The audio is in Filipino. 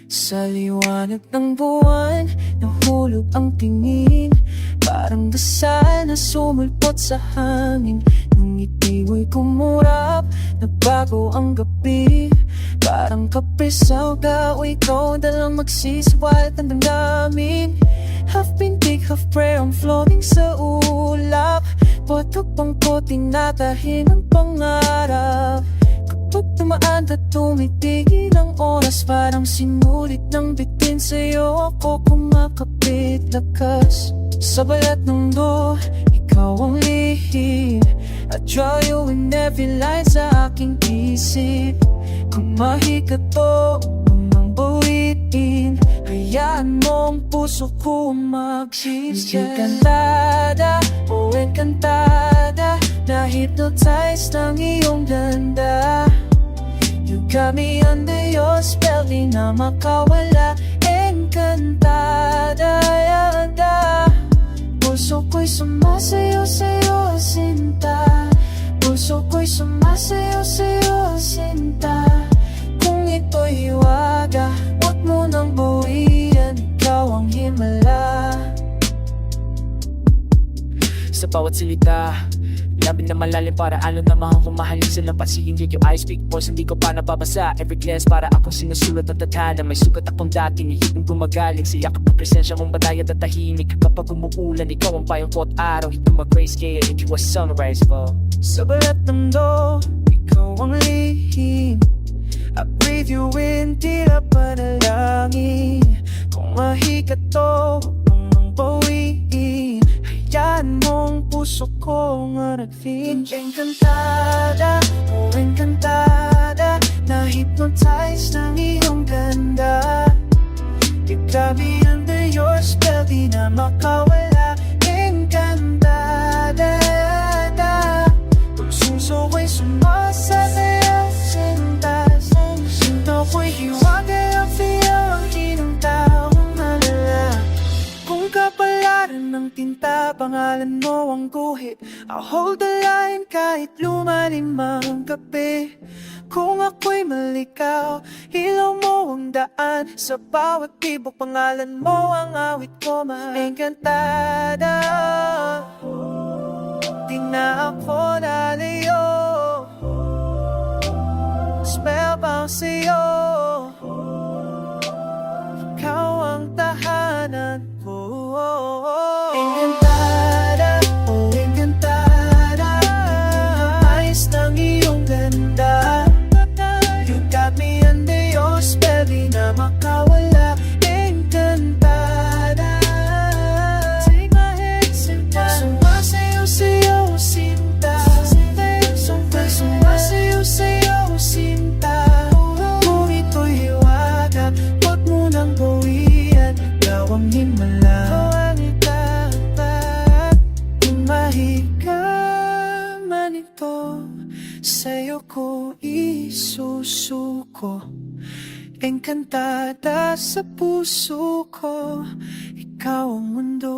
Sa liwanag ng buwan, nahulog ang tingin. Parang dasal na sumulpot sa hangin. Nung ngiti mo'y kumurap, nabago ang gabi. Parang kape sa uga, o ikaw dalang magsisiwalat ang damdamin. Half pintig, half prayer, I'm floating sa ulap. Potok pang puting natahin ang pangarap. Kapag tumaan at tumitigil ang oras, parang sinulit ng bituin sa'yo ako kumakapit lakas. Sa balat ng mundo, ikaw ang lihim. I draw you in every line sa aking isip. Kung mahikato, unang bawiin, hayaan mo ang puso ko mag-shifts. Encantada, oh encantada, na-hypnotize ng iyong ganda. You got me under your spell, di na makawala. Encantada, yada. Puso ko'y sumasayaw sa'yo, sinta. Puso ko'y sumasayaw sa'yo, sinta. Kung ito'y hiwaga, huwag mo nang bawian, ikaw ang himala. Sa bawat salita, labi na malalim para ano na mga kumahalin silang pasihin. Your eyes speak voice, hindi ko pa nababasa. Every glance para akong sinusulat ng tadhana. May sugat akong dati, hihipin gumagaling. Siya ka pa presensya mong batayad at tahimik. Kapag umuulan, ikaw ang payong ko at araw. Ito mag-grayscale, into a sunrise fall. Sa balat ng mundo, ikaw ang lihim. I breathe you in, tila panalangin. Kung mahikato, ang bawiin, hayaan mong puso ko nga nag-feed. Encantada, oh encantada, na-hypnotize ng iyong ganda. You got me under your spell, di na makawala. Encantada, puso ko'y sumasayaw, sinta. Sinta ko'y hiwaga, ang feel ang tinong-taong malala. Kung kapalaran ng tinta, pangalan mo ang guhit. I'll hold the line kahit lumalim ang gabi. Kung ako'y malikaw, ilaw mo ang daan. Sa bawat tibok, pangalan mo ang awit ko. Encantada, di na ako lalayo. Spellbound sa'yo, ikaw ang tahanan ko. Encantada, oh encantada, ayos ng iyong ganda. You got me under your spell, di na makawala. Encantada, take my hand, sinta. Sumasayaw sa'yo, sinta. Sumasayaw sa'yo, sinta. Kung ito'y hiwaga, huwag mo nang bawian, ikaw ang himala. Kung mahiga man ito, sa'yo ko isusuko. Encantada sa puso ko, ikaw ang mundo.